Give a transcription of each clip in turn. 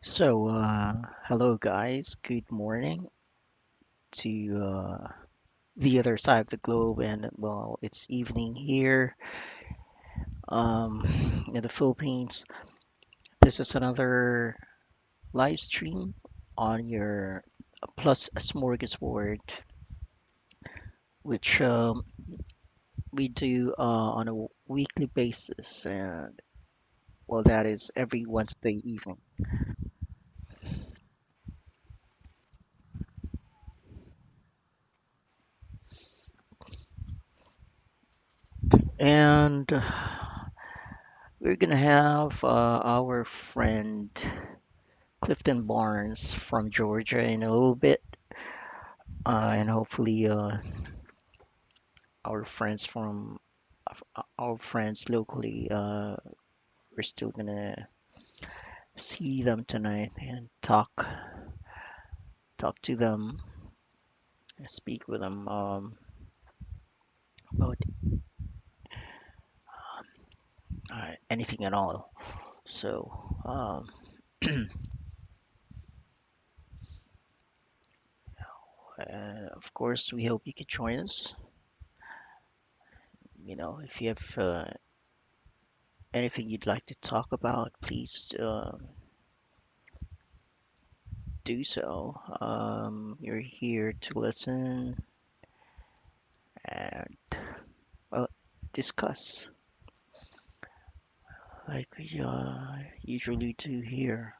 Hello guys, good morning to the other side of the globe, and well, it's evening here in the Philippines. This is another live stream on your Plus Smorgasbord, which we do on a weekly basis, and well, that is every Wednesday evening. And we're gonna have our friend Clifton Barnes from Georgia in a little bit, and hopefully our friends from our friends locally, we're still gonna see them tonight and talk to them, speak with them about anything at all. So, of course, we hope you could join us. If you have anything you'd like to talk about, please do so. You're here to listen and well, discuss like we usually do here.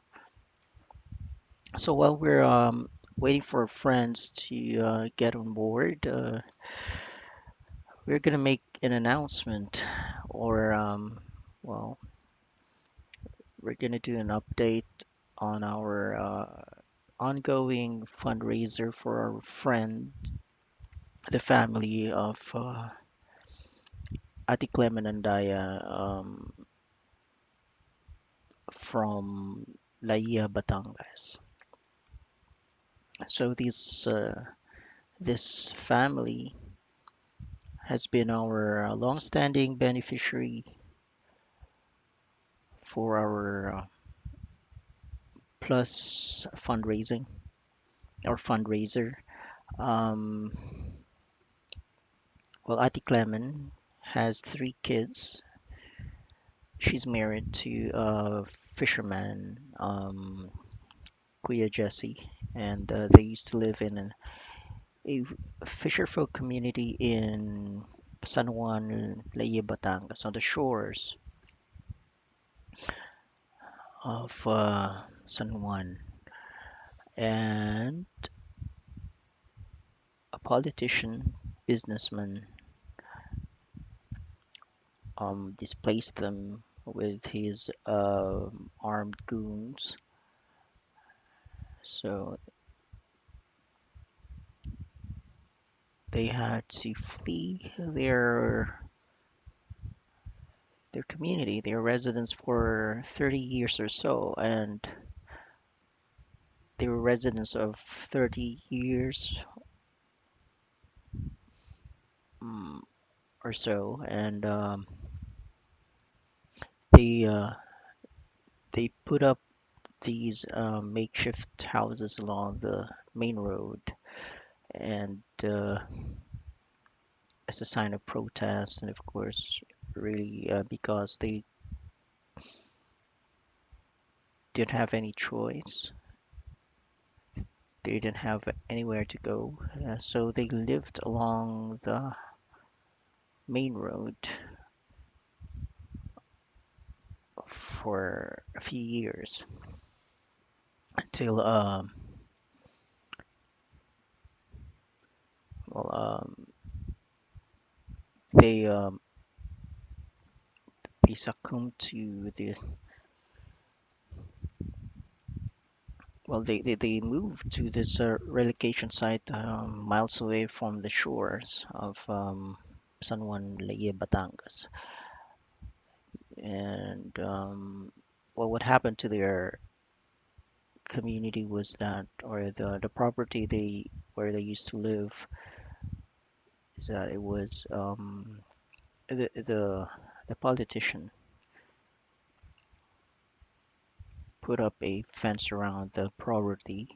So while we're waiting for friends to get on board, we're gonna make an announcement, or well, we're gonna do an update on our ongoing fundraiser for our friend, the family of Ati Clement and Daya from Laia, Batangas. So this family has been our long-standing beneficiary for our plus fundraising or fundraiser. Um, well, Ati Clement has three kids. She's married to a fisherman, Kuya Jesse, and they used to live in a fisherfolk community in San Juan, Leye, Batangas, on the shores of San Juan. And a politician, businessman, displaced them with his armed goons. So they had to flee their community, their residence for 30 years or so, and they were residents of 30 years mm, or so, and they uh, they put up these makeshift houses along the main road, and as a sign of protest, and of course, really because they didn't have any choice. They didn't have anywhere to go, so they lived along the main road for a few years until well they they succumbed to the well they moved to this relocation site miles away from the shores of San Juan Leye, Batangas, and well, what happened to their community was that, or the property they where they used to live, is that it was the politician put up a fence around the property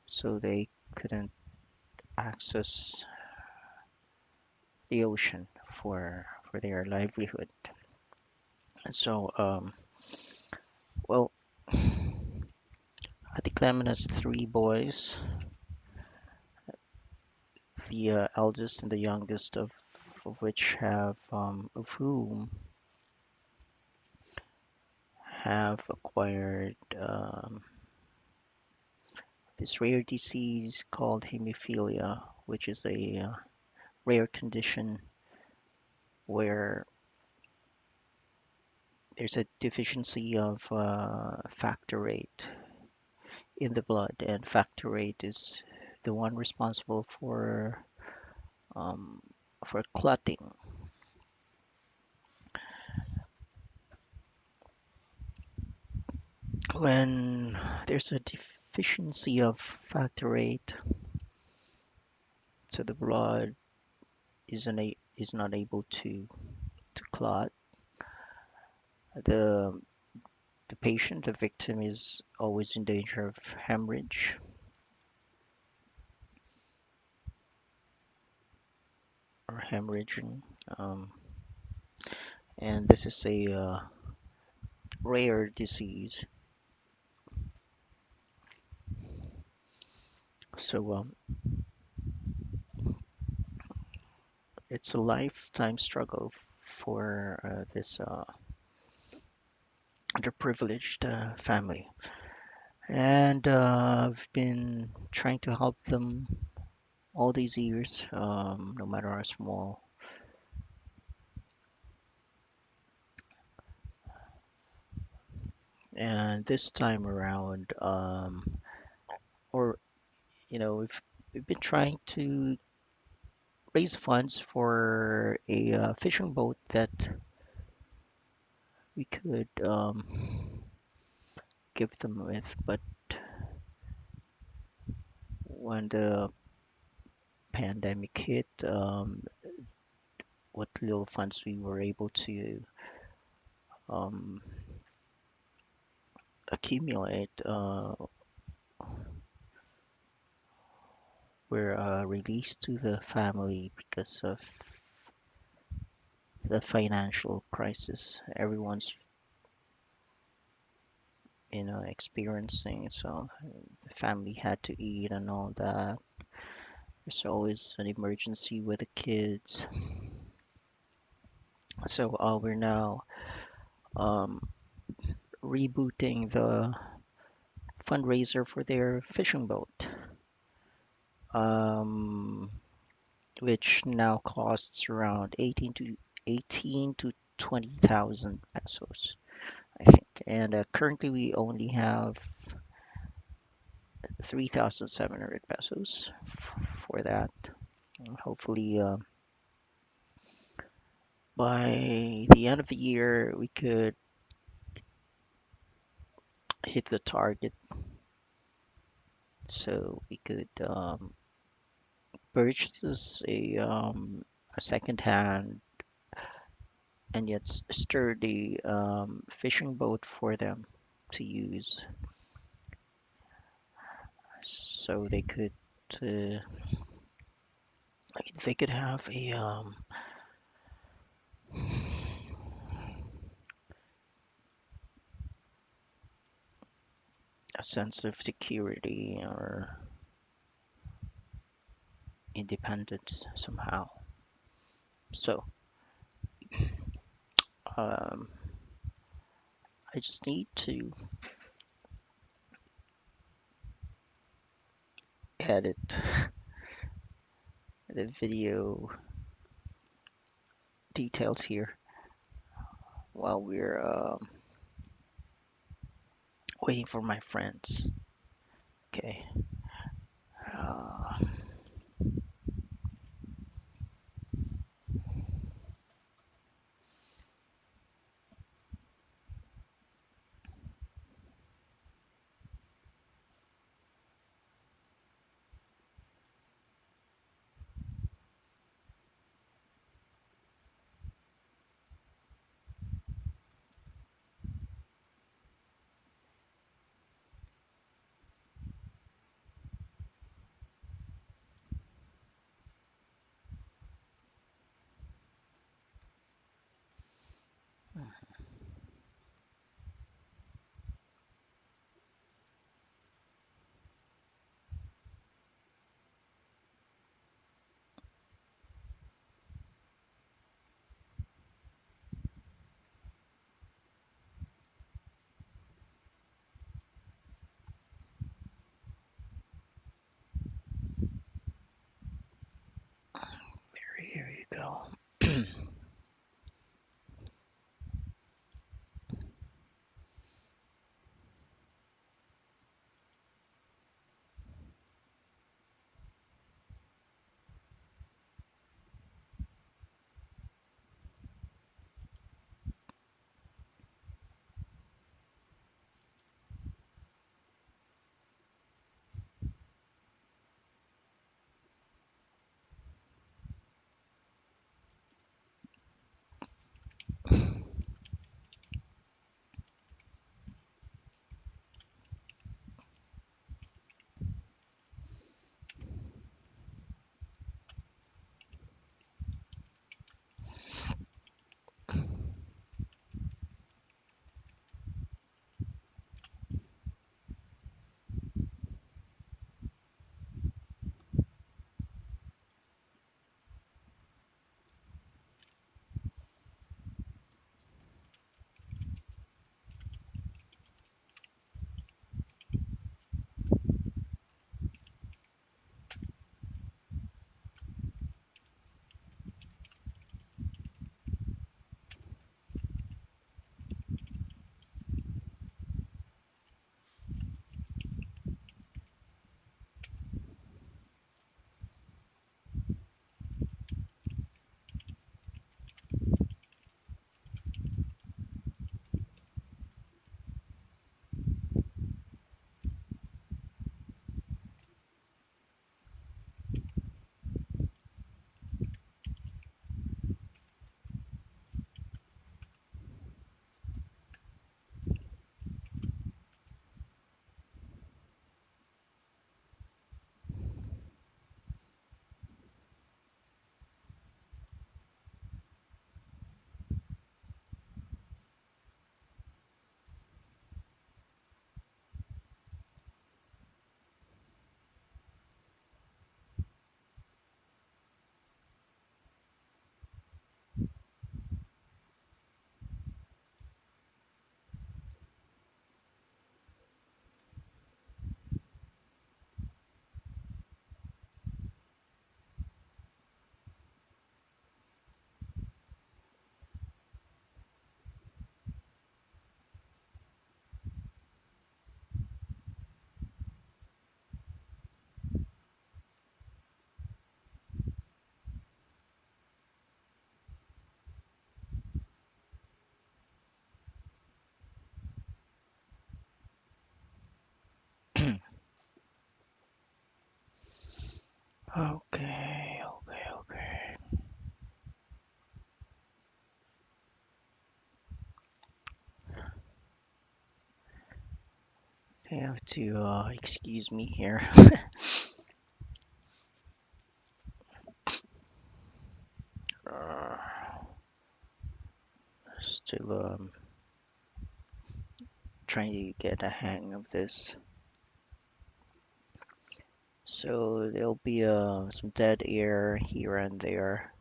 so they couldn't access the ocean for their livelihood. And so, well, I think Clement has three boys, the eldest and the youngest of which of whom have acquired this rare disease called hemophilia, which is a rare condition where there's a deficiency of factor VIII in the blood, and factor VIII is the one responsible um, for clotting. When there's a deficiency of factor VIII, so the blood is not able to clot, the the patient, the victim, is always in danger of hemorrhage or hemorrhaging. Um, and this is a rare disease. So it's a lifetime struggle for this underprivileged family. And I've been trying to help them all these years, no matter how small. And this time around, or we've been trying to raise funds for a fishing boat that we could give them with, but when the pandemic hit, what little funds we were able to um, accumulate were released to the family because of the financial crisis everyone's experiencing. So the family had to eat and all that. There's always an emergency with the kids. So we're now um, rebooting the fundraiser for their fishing boat, um, which now costs around 18 to 20,000 pesos, I think. And currently we only have 3,700 pesos for that. Hopefully, by the end of the year, we could hit the target so we could purchase a second-hand and yet sturdy fishing boat for them to use, so uh, they could have a sense of security or independence somehow. So um, I just need to edit the video details here while we're waiting for my friends. Okay. Uh, Okay, okay, okay. You have to excuse me here. Uh, Still trying to get a hang of this. So there'll be some dead air here and there.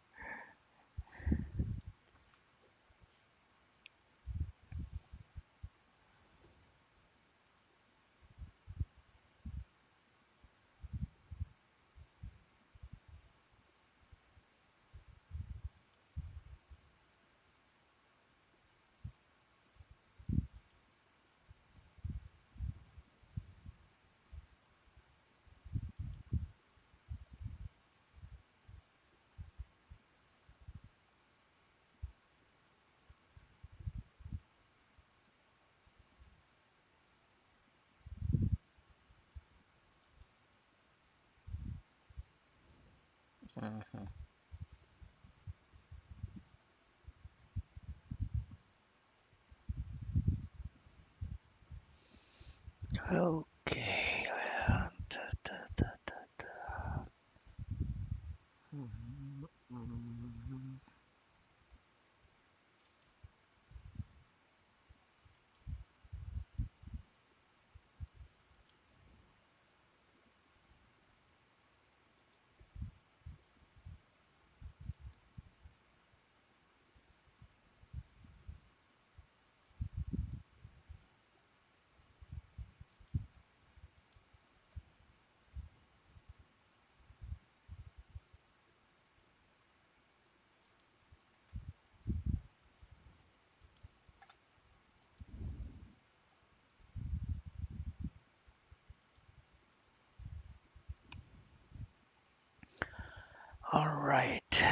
Mhm. Okay. Mhm, mhm. All right.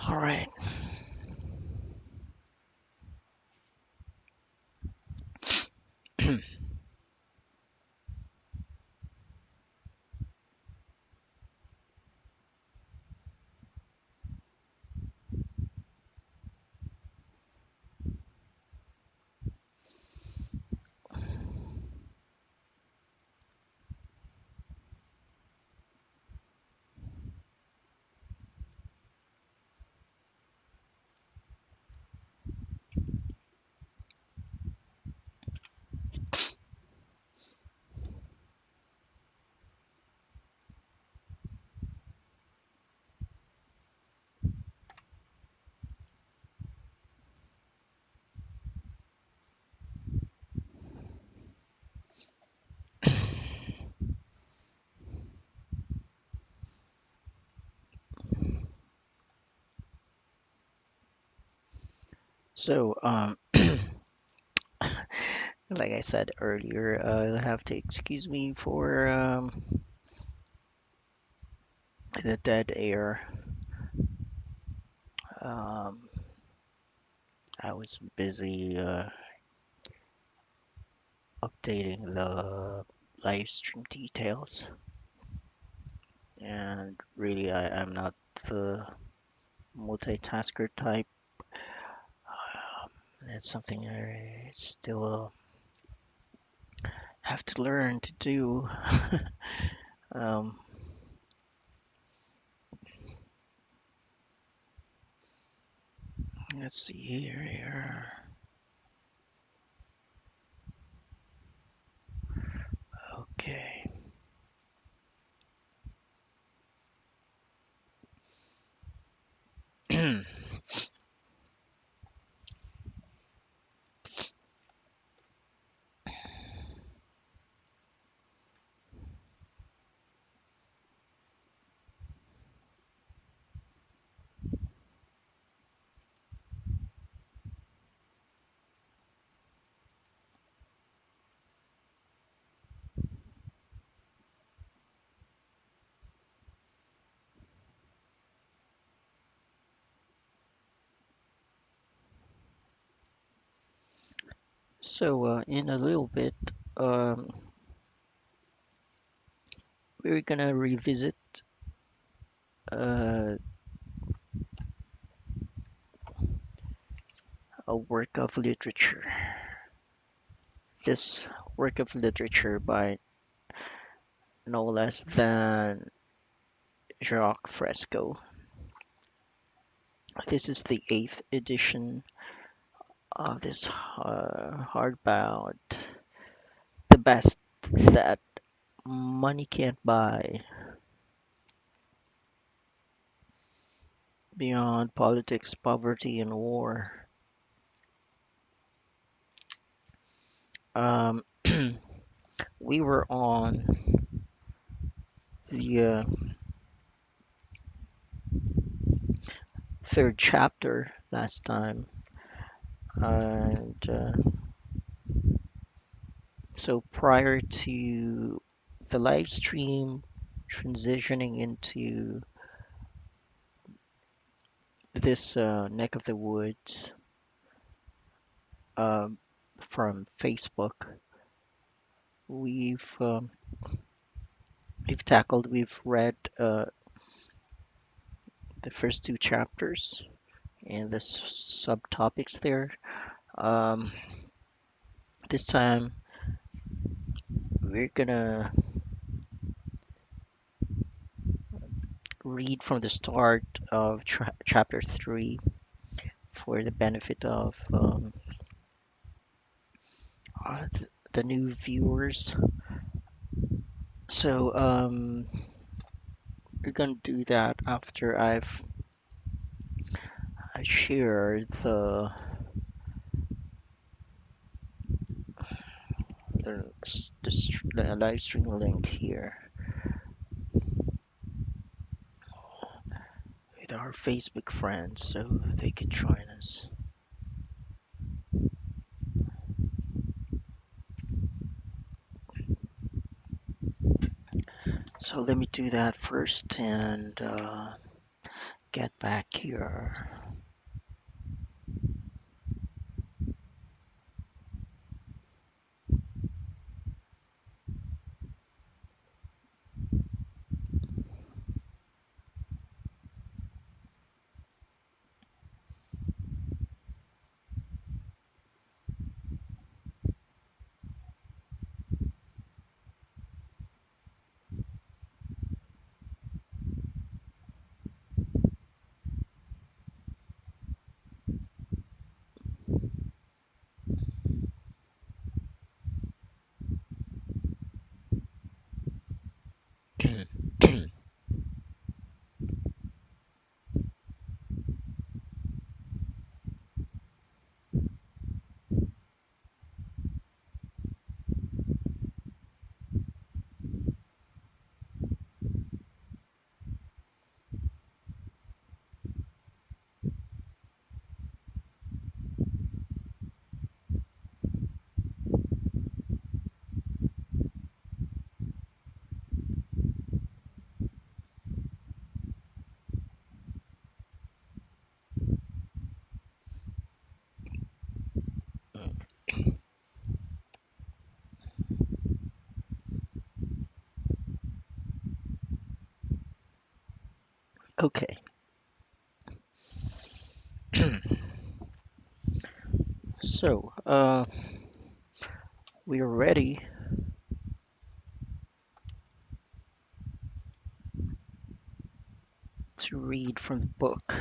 All right. So, like I said earlier, you'll have to excuse me for the dead air. Um, I was busy updating the live stream details. And really, I'm not the multitasker type. That's something I still have to learn to do. um, let's see here. Okay. So, in a little bit, um, we're gonna revisit uh, a work of literature. This work of literature by no less than Jacques Fresco. This is the eighth edition of this hardbound, the best that money can't buy, beyond politics, poverty, and war. Um, we were on the third chapter last time, and so prior to the live stream transitioning into this neck of the woods um, from Facebook, we've we've read the first two chapters and the subtopics there. Um, this time we're gonna read from the start of chapter 3 for the benefit of the new viewers. So we're gonna do that after I share the live stream link here with our Facebook friends so they can join us. So let me do that first and get back here. Okay, so we're ready to read from the book.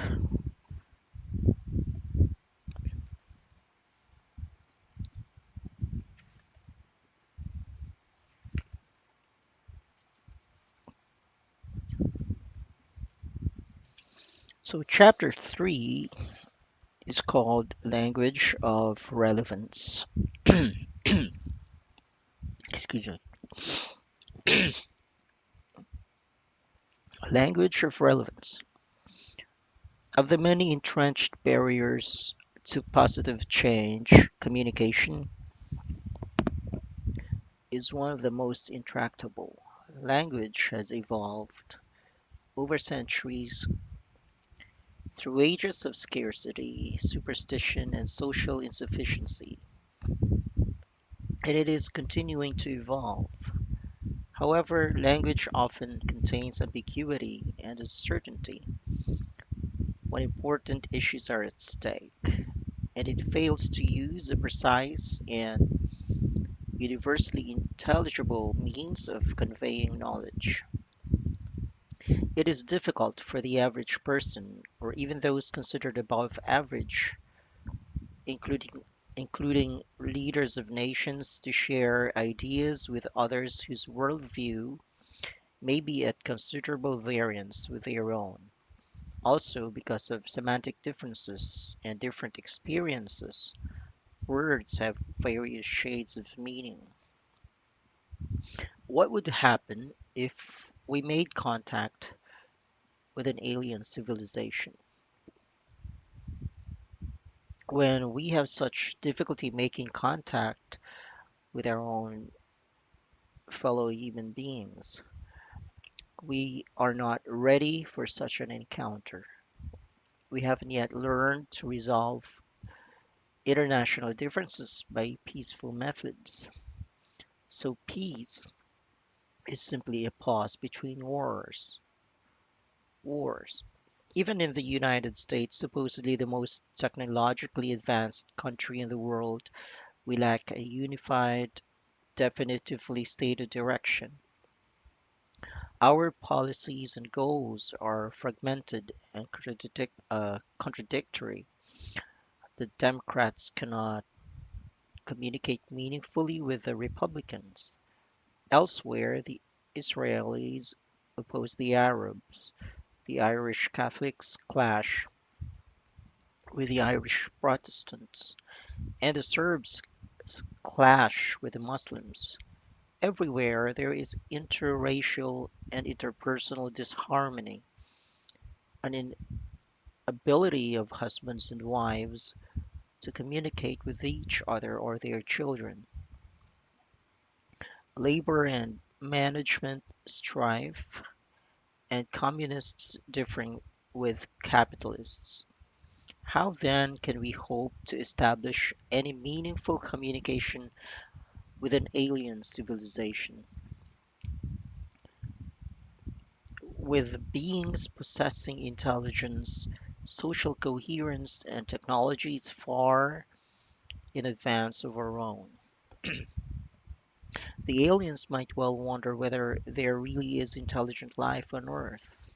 So, chapter 3 is called Language of Relevance. Excuse me. Language of Relevance. Of the many entrenched barriers to positive change, communication is one of the most intractable. Language has evolved over centuries through ages of scarcity, superstition, and social insufficiency, and it is continuing to evolve. However, language often contains ambiguity and uncertainty when important issues are at stake, and it fails to use a precise and universally intelligible means of conveying knowledge. It is difficult for the average person, or even those considered above average, including including leaders of nations, to share ideas with others whose worldview may be at considerable variance with their own. Also, because of semantic differences and different experiences, words have various shades of meaning. What would happen if we made contact with an alien civilization? When we have such difficulty making contact with our own fellow human beings, we are not ready for such an encounter. We haven't yet learned to resolve international differences by peaceful methods. So peace is simply a pause between wars. Wars. Even in the United States, supposedly the most technologically advanced country in the world, we lack a unified, definitively stated direction. Our policies and goals are fragmented and contradictory. The Democrats cannot communicate meaningfully with the Republicans. Elsewhere, the Israelis oppose the Arabs. The Irish Catholics clash with the Irish Protestants, and the Serbs clash with the Muslims. Everywhere there is interracial and interpersonal disharmony, an inability of husbands and wives to communicate with each other or their children, labor and management strife, and communists differing with capitalists. How then can we hope to establish any meaningful communication with an alien civilization? With beings possessing intelligence, social coherence, and technologies far in advance of our own. The aliens might well wonder whether there really is intelligent life on Earth.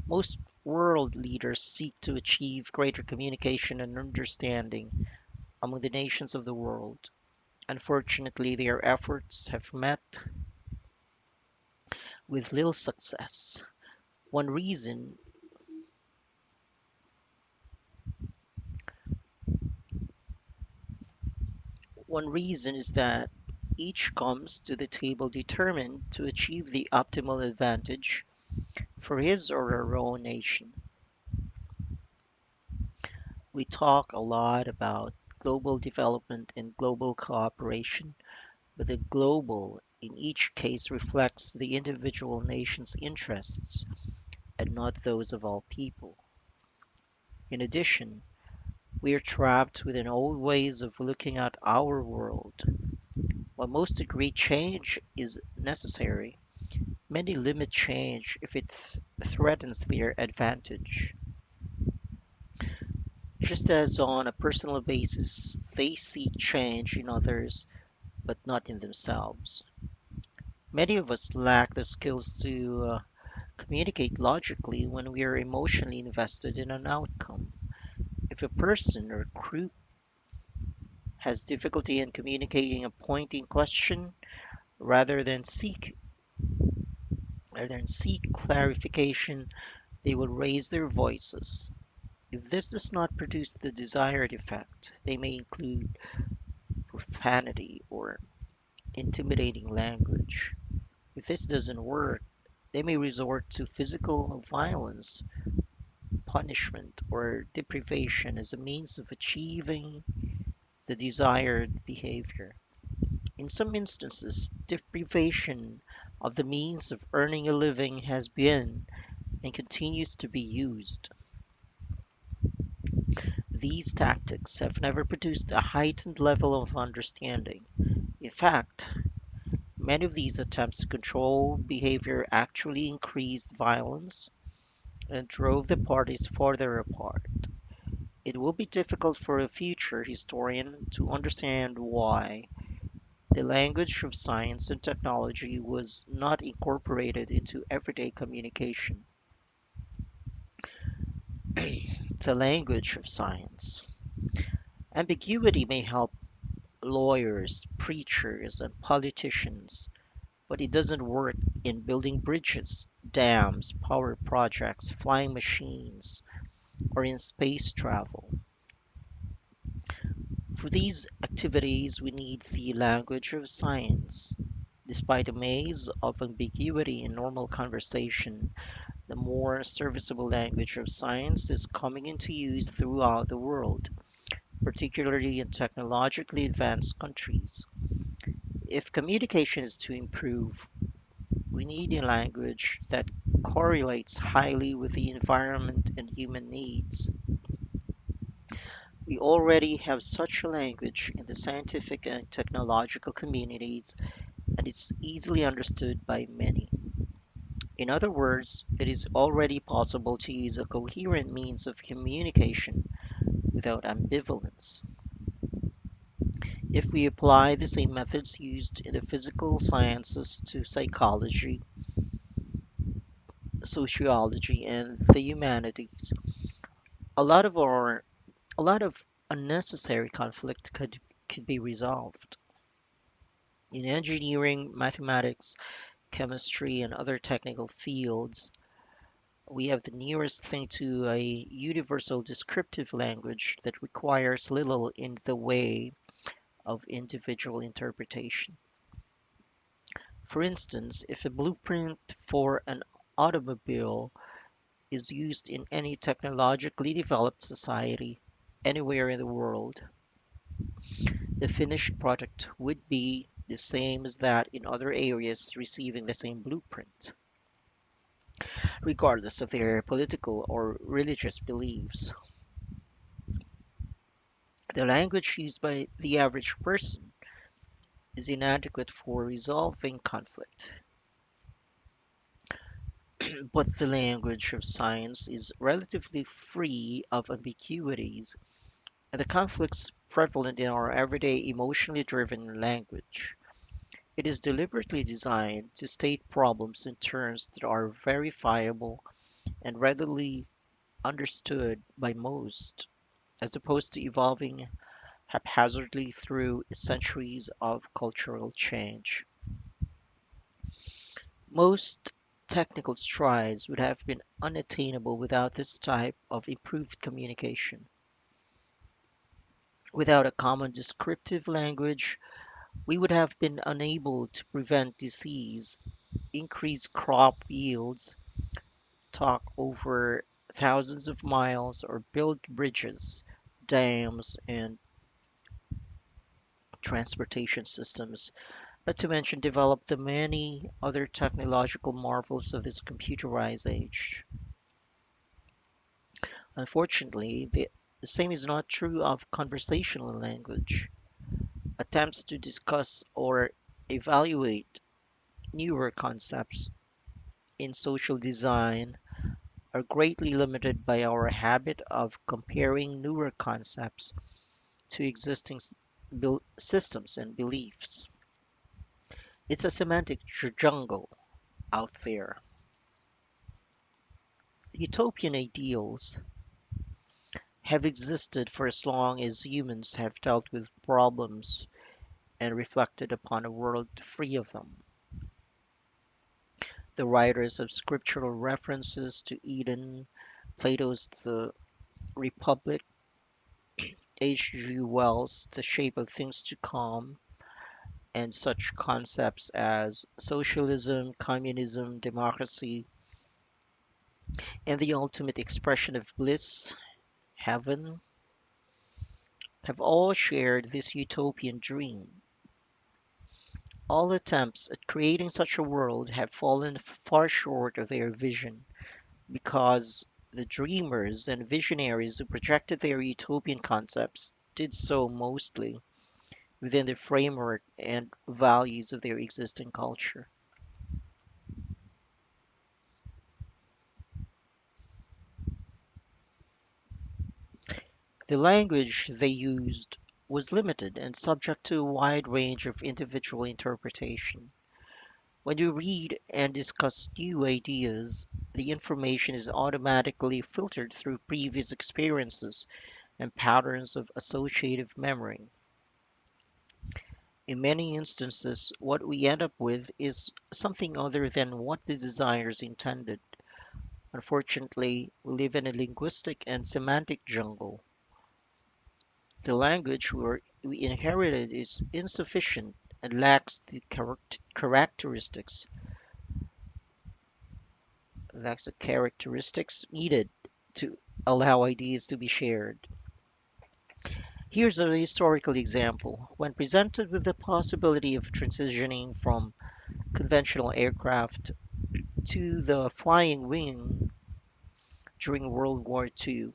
Most world leaders seek to achieve greater communication and understanding among the nations of the world. Unfortunately, their efforts have met with little success. One reason one reason is that each comes to the table determined to achieve the optimal advantage for his or her own nation. We talk a lot about global development and global cooperation, but the global in each case reflects the individual nation's interests and not those of all people. In addition, we are trapped within old ways of looking at our world. While most agree change is necessary, Many limit change if it threatens their advantage. Just as on a personal basis, they seek change in others but not in themselves. Many of us lack the skills to communicate logically when we are emotionally invested in an outcome. If a person or group has difficulty in communicating a point in question, rather than seek clarification, they will raise their voices. If this does not produce the desired effect, they may include profanity or intimidating language. If this doesn't work, they may resort to physical violence, punishment, or deprivation as a means of achieving the desired behavior. In some instances, deprivation of the means of earning a living has been and continues to be used. These tactics have never produced a heightened level of understanding. In fact, many of these attempts to control behavior actually increased violence and drove the parties farther apart. It will be difficult for a future historian to understand why the language of science and technology was not incorporated into everyday communication. The language of science. Ambiguity may help lawyers, preachers, and politicians, but it doesn't work in building bridges, dams, power projects, flying machines, or in space travel. For these activities, we need the language of science. Despite a maze of ambiguity in normal conversation, the more serviceable language of science is coming into use throughout the world, particularly in technologically advanced countries. If communication is to improve, we need a language that correlates highly with the environment and human needs. We already have such a language in the scientific and technological communities, and it's easily understood by many. In other words, it is already possible to use a coherent means of communication without ambivalence. If we apply the same methods used in the physical sciences to psychology, sociology, and the humanities, a lot of our a lot of unnecessary conflict could be resolved. In engineering, mathematics, chemistry, and other technical fields, we have the nearest thing to a universal descriptive language that requires little in the way of individual interpretation. For instance, if a blueprint for an automobile is used in any technologically developed society anywhere in the world, the finished product would be the same as that in other areas receiving the same blueprint, regardless of their political or religious beliefs. The language used by the average person is inadequate for resolving conflict, but the language of science is relatively free of ambiguities, and the conflicts prevalent in our everyday emotionally driven language. It is deliberately designed to state problems in terms that are verifiable and readily understood by most, as opposed to evolving haphazardly through centuries of cultural change. Most technical strides would have been unattainable without this type of improved communication. Without a common descriptive language, we would have been unable to prevent disease, increase crop yields, talk over thousands of miles, or build bridges, dams, and transportation systems, not to mention develop the many other technological marvels of this computerized age. Unfortunately, the same is not true of conversational language. Attempts to discuss or evaluate newer concepts in social design are greatly limited by our habit of comparing newer concepts to existing systems and beliefs. It's a semantic jungle out there. Utopian ideals have existed for as long as humans have dealt with problems and reflected upon a world free of them. The writers of scriptural references to Eden, Plato's The Republic, H.G. Wells' The Shape of Things to Come, and such concepts as socialism, communism, democracy, and the ultimate expression of bliss, heaven, have all shared this utopian dream. All attempts at creating such a world have fallen far short of their vision because the dreamers and visionaries who projected their utopian concepts did so mostly within the framework and values of their existing culture. The language they used was limited and subject to a wide range of individual interpretation. When you read and discuss new ideas, the information is automatically filtered through previous experiences and patterns of associative memory. In many instances, what we end up with is something other than what the designers intended. Unfortunately, we live in a linguistic and semantic jungle. The language we inherited is insufficient and lacks the characteristics needed to allow ideas to be shared. Here's a historical example. When presented with the possibility of transitioning from conventional aircraft to the flying wing during World War II,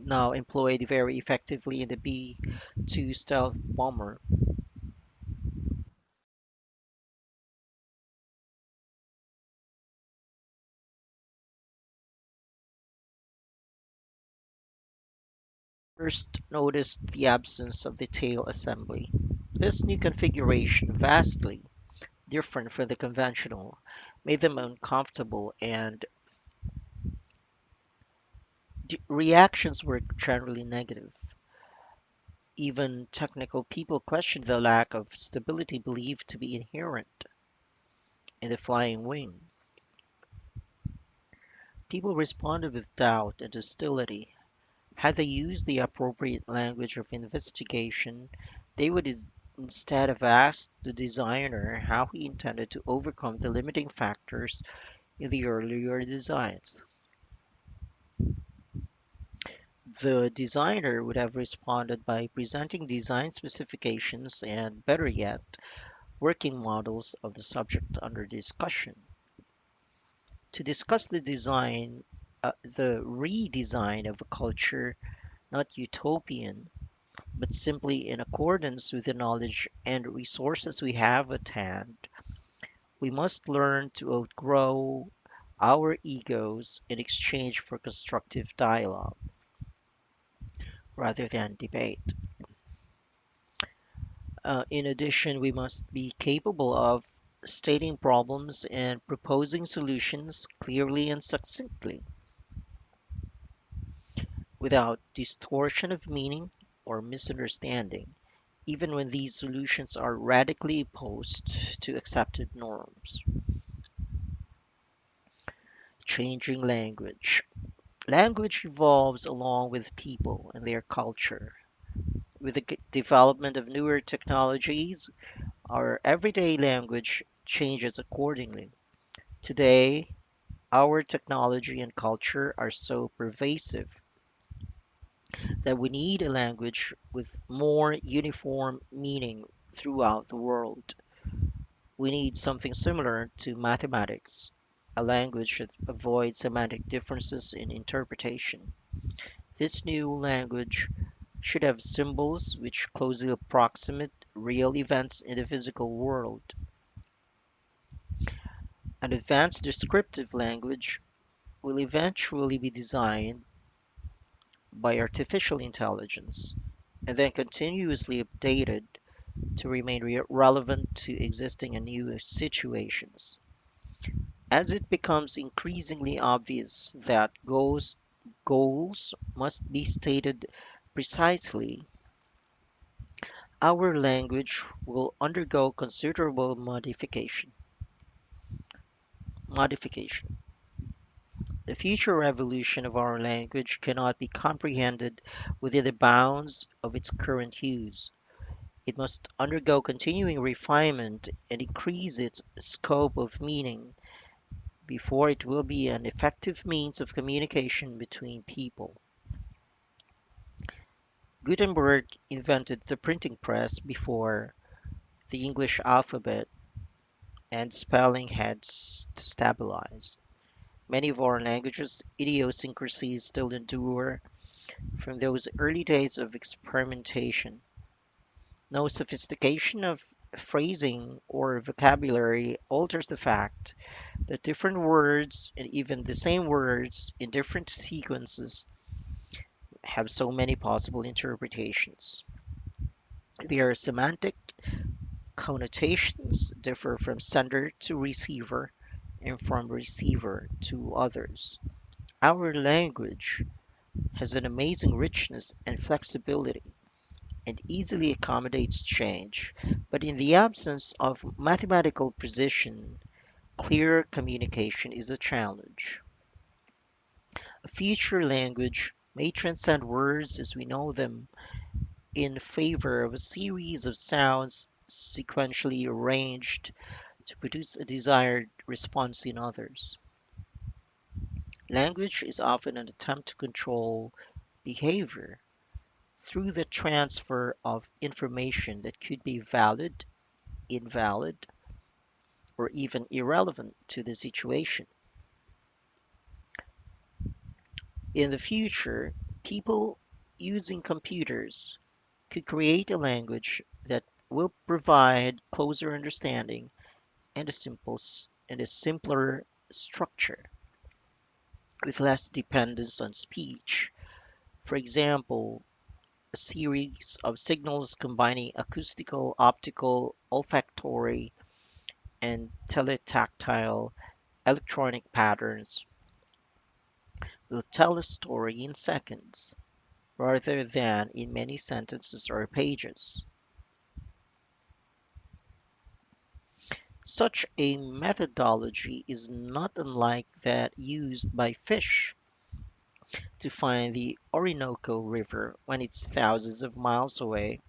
now employed very effectively in the B-2 stealth bomber, first noticed the absence of the tail assembly. This new configuration, vastly different from the conventional, made them uncomfortable and reactions were generally negative. Even technical people questioned the lack of stability believed to be inherent in the flying wing. People responded with doubt and hostility. Had they used the appropriate language of investigation, they would instead have asked the designer how he intended to overcome the limiting factors in the earlier designs. The designer would have responded by presenting design specifications and, better yet, working models of the subject under discussion. To discuss the redesign of a culture, not utopian, but simply in accordance with the knowledge and resources we have at hand, we must learn to outgrow our egos in exchange for constructive dialogue rather than debate. In addition, we must be capable of stating problems and proposing solutions clearly and succinctly, without distortion of meaning or misunderstanding, even when these solutions are radically opposed to accepted norms. Changing language. Language evolves along with people and their culture. With the development of newer technologies, our everyday language changes accordingly. Today, our technology and culture are so pervasive that we need a language with more uniform meaning throughout the world. We need something similar to mathematics, a language that avoids semantic differences in interpretation. This new language should have symbols which closely approximate real events in the physical world. An advanced descriptive language will eventually be designed by artificial intelligence and then continuously updated to remain relevant to existing and new situations. As it becomes increasingly obvious that goals must be stated precisely, our language will undergo considerable modification. The future evolution of our language cannot be comprehended within the bounds of its current use. It must undergo continuing refinement and increase its scope of meaning before it will be an effective means of communication between people. Gutenberg invented the printing press before the English alphabet and spelling had stabilized. Many of our language's idiosyncrasies still endure from those early days of experimentation. No sophistication of phrasing or vocabulary alters the fact that different words, and even the same words in different sequences, have so many possible interpretations. Their semantic connotations differ from sender to receiver and from receiver to others. Our language has an amazing richness and flexibility and easily accommodates change, but in the absence of mathematical precision, clear communication is a challenge. A future language may transcend words as we know them in favor of a series of sounds sequentially arranged to produce a desired response in others. Language is often an attempt to control behavior through the transfer of information that could be valid, invalid, or even irrelevant to the situation. In the future, people using computers could create a language that will provide closer understanding and a simpler structure with less dependence on speech. For example, a series of signals combining acoustical, optical, olfactory, and teletactile electronic patterns will tell a story in seconds rather than in many sentences or pages. Such a methodology is not unlike that used by fish to find the Orinoco River when it's thousands of miles away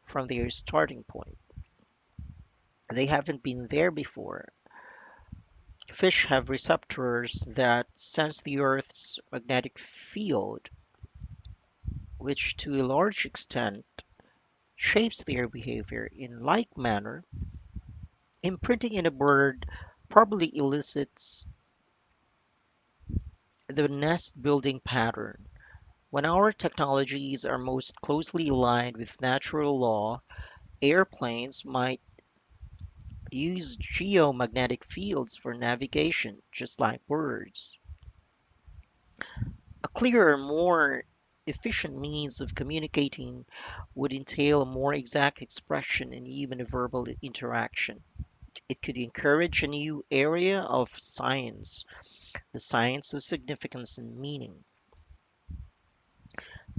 from their starting point. They haven't been there before. Fish have receptors that sense the Earth's magnetic field, which to a large extent shapes their behavior. In like manner, imprinting in a bird probably elicits the nest building pattern. When our technologies are most closely aligned with natural law, airplanes might use geomagnetic fields for navigation, just like birds. A clearer, more efficient means of communicating would entail a more exact expression in human verbal interaction. It could encourage a new area of science, the science of significance and meaning.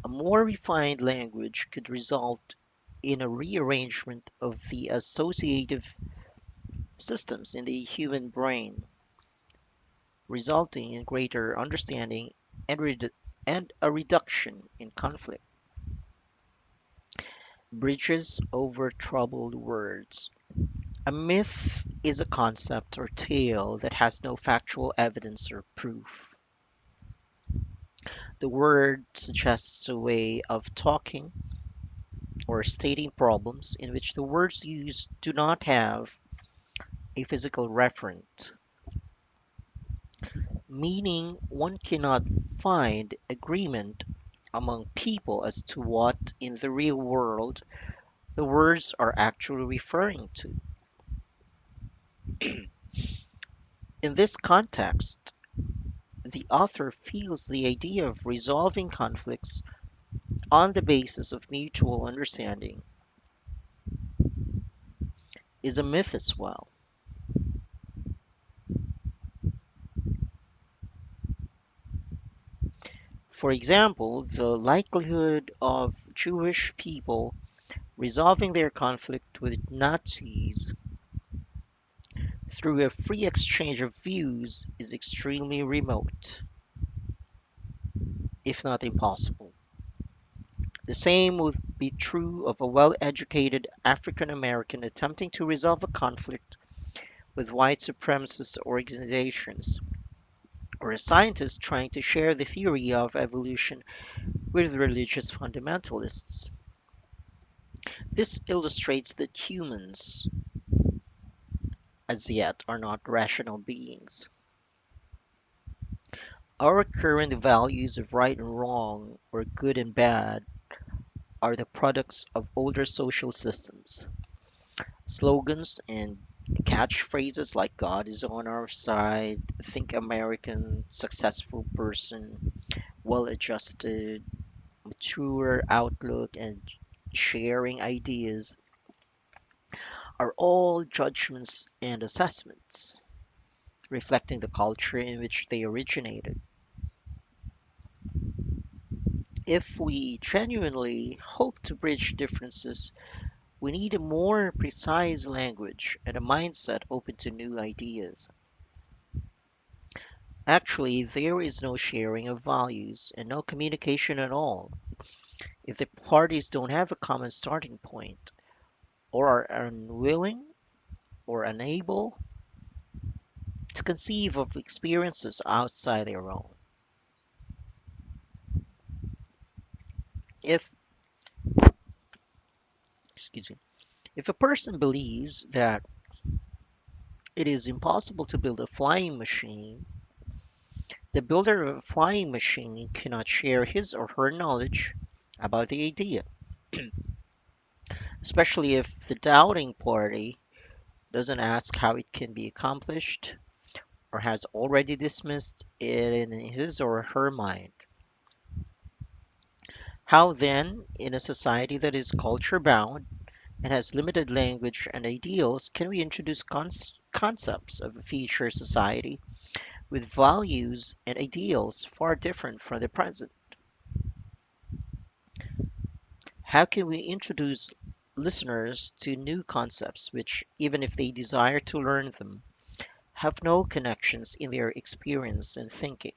A more refined language could result in a rearrangement of the associative systems in the human brain, resulting in greater understanding and a reduction in conflict. Bridges over troubled words. A myth is a concept or tale that has no factual evidence or proof. The word suggests a way of talking or stating problems in which the words used do not have a physical referent, meaning one cannot find agreement among people as to what in the real world the words are actually referring to. In this context, the author feels the idea of resolving conflicts on the basis of mutual understanding is a myth as well. For example, the likelihood of Jewish people resolving their conflict with Nazis through a free exchange of views is extremely remote, if not impossible. The same would be true of a well educated African American attempting to resolve a conflict with white supremacist organizations, or a scientist trying to share the theory of evolution with religious fundamentalists. This illustrates that humans, as yet, are not rational beings. Our current values of right and wrong, or good and bad, are the products of older social systems. Slogans and catchphrases like God is on our side, think American, successful person, well adjusted, mature outlook, and sharing ideas are all judgments and assessments, reflecting the culture in which they originated. If we genuinely hope to bridge differences, we need a more precise language and a mindset open to new ideas. Actually, there is no sharing of values and no communication at all if the parties don't have a common starting point, or are unwilling or unable to conceive of experiences outside their own. If, excuse me, if a person believes that it is impossible to build a flying machine, the builder of a flying machine cannot share his or her knowledge about the idea, especially if the doubting party doesn't ask how it can be accomplished or has already dismissed it in his or her mind. How then, in a society that is culture bound and has limited language and ideals, can we introduce concepts of a future society with values and ideals far different from the present? How can we introduce listeners to new concepts which, even if they desire to learn them, have no connections in their experience and thinking?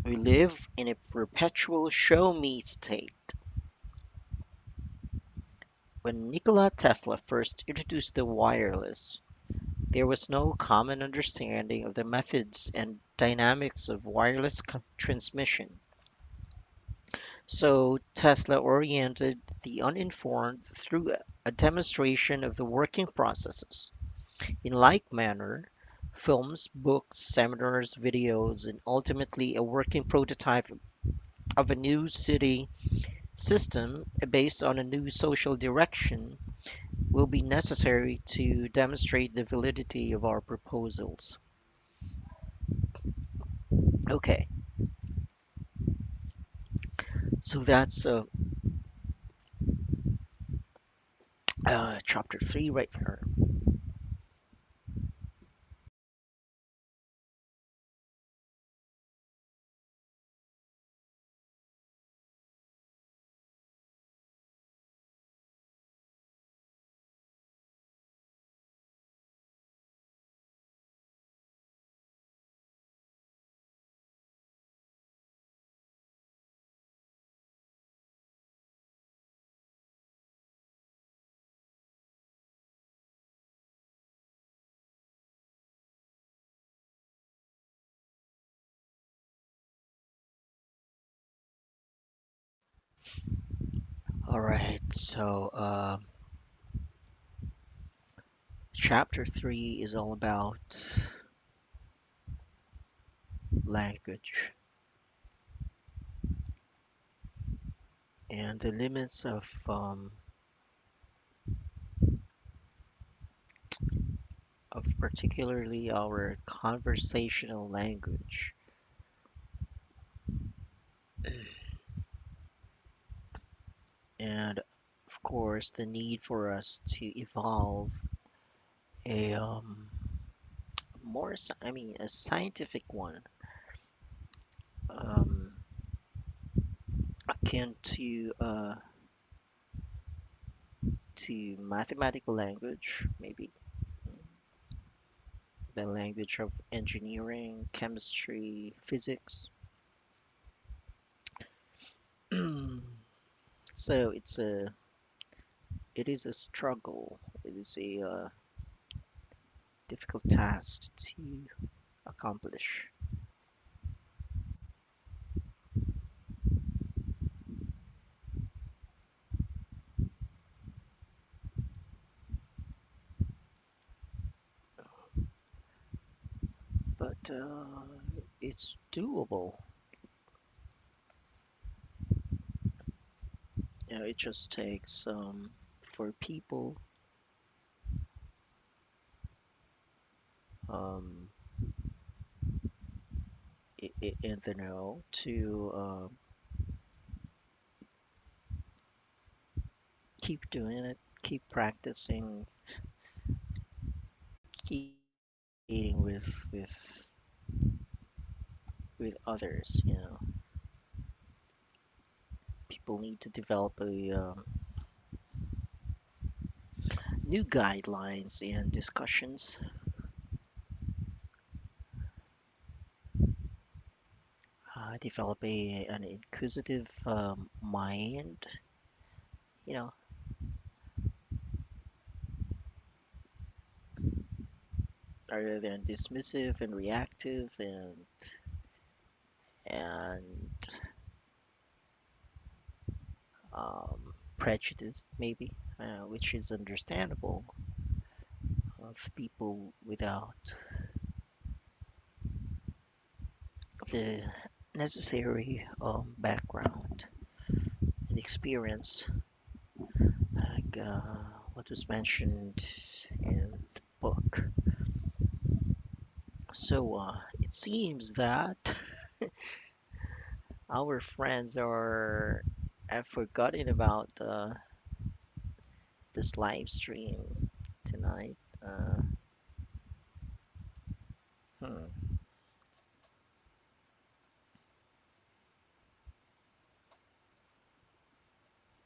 We live in a perpetual show me state. When Nikola Tesla first introduced the wireless, there was no common understanding of the methods and dynamics of wireless transmission. So Tesla oriented the uninformed through a demonstration of the working processes. In like manner, films, books, seminars, videos, and ultimately a working prototype of a new city system based on a new social direction will be necessary to demonstrate the validity of our proposals. Okay, so that's chapter 3 right there. All right, so chapter 3 is all about language and the limits of of particularly our conversational language, and of course the need for us to evolve a I mean, a scientific one, um, akin to mathematical language, maybe the language of engineering, chemistry, physics. So it is a struggle. It is a difficult task to accomplish. But it's doable. You know, it just takes for people um, in the know to keep doing it, keep practicing, keep eating with others. You know, people need to develop a new guidelines and discussions. Develop an inquisitive mind. You know, rather than dismissive and reactive and prejudiced, maybe, which is understandable of people without the necessary background and experience, like what was mentioned in the book. So it seems that our friends are have forgotten about this live stream tonight. Uh, hmm.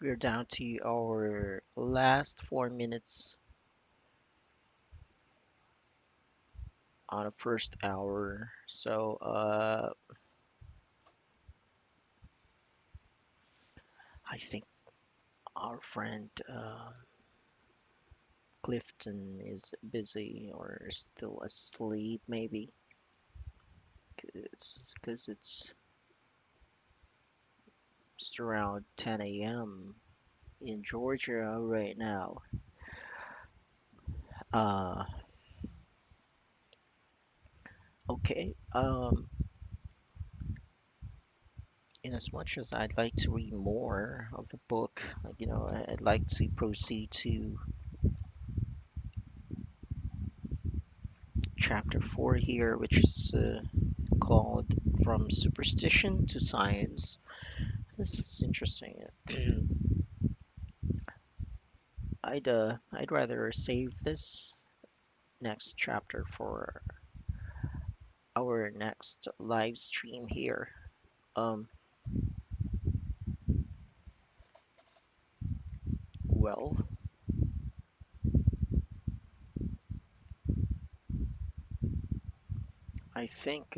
We're down to our last 4 minutes on the first hour. So I think our friend Clifton is busy or still asleep, maybe, because it's just around 10 a.m. in Georgia right now. Uh, okay. In as much as I'd like to read more of the book, like, you know, I'd like to proceed to chapter 4 here, which is called From Superstition to Science. This is interesting. I'd rather save this next chapter for our next live stream here. Um, well, I think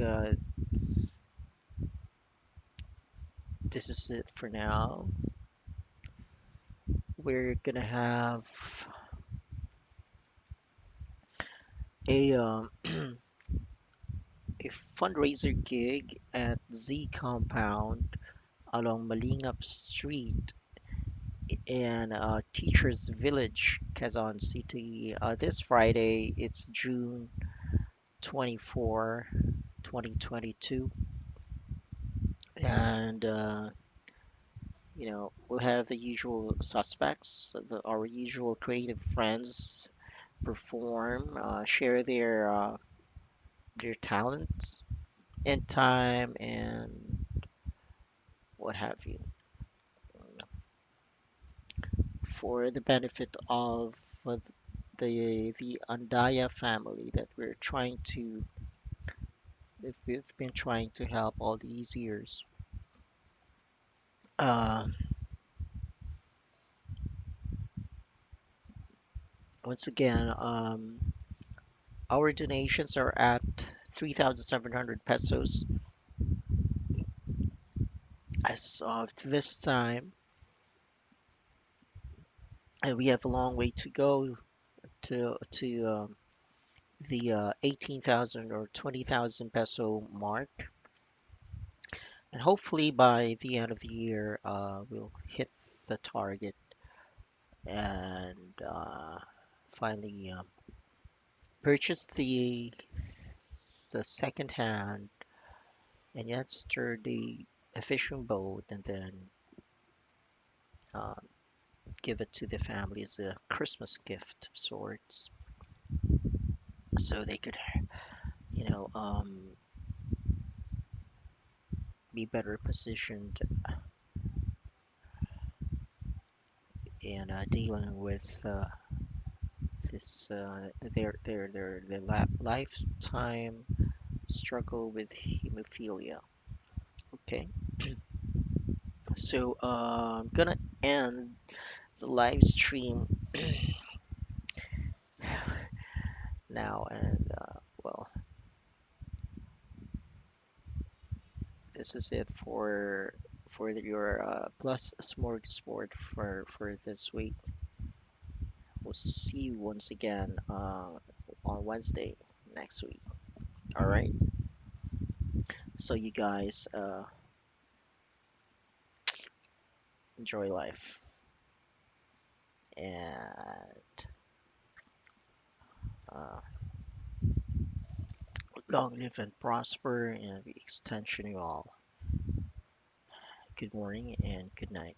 this is it for now. We're gonna have a a fundraiser gig at Z Compound along Malingap Street in Teachers Village, Quezon City. This Friday, it's June 24, 2022. And, you know, we'll have the usual suspects, our usual creative friends perform, share their talents and time and what have you, for the benefit of uh, the Andaya family that we've been trying to help all these years. Uh, Once again, our donations are at 3,700 pesos as of this time, and we have a long way to go to the 18,000 or 20,000 peso mark. And hopefully by the end of the year, we'll hit the target and finally purchase the second hand and yet sturdy a fishing boat and then uh, give it to the family as a Christmas gift of sorts, so they could, you know, be better positioned in dealing with this their lifetime struggle with hemophilia. Okay, so I'm gonna end the live stream now, and well, this is it for your plus smorgasbord for this week. We'll see you once again on Wednesday next week. All right. So you guys enjoy life and uh, long live and prosper and be extension you all. Good morning and good night.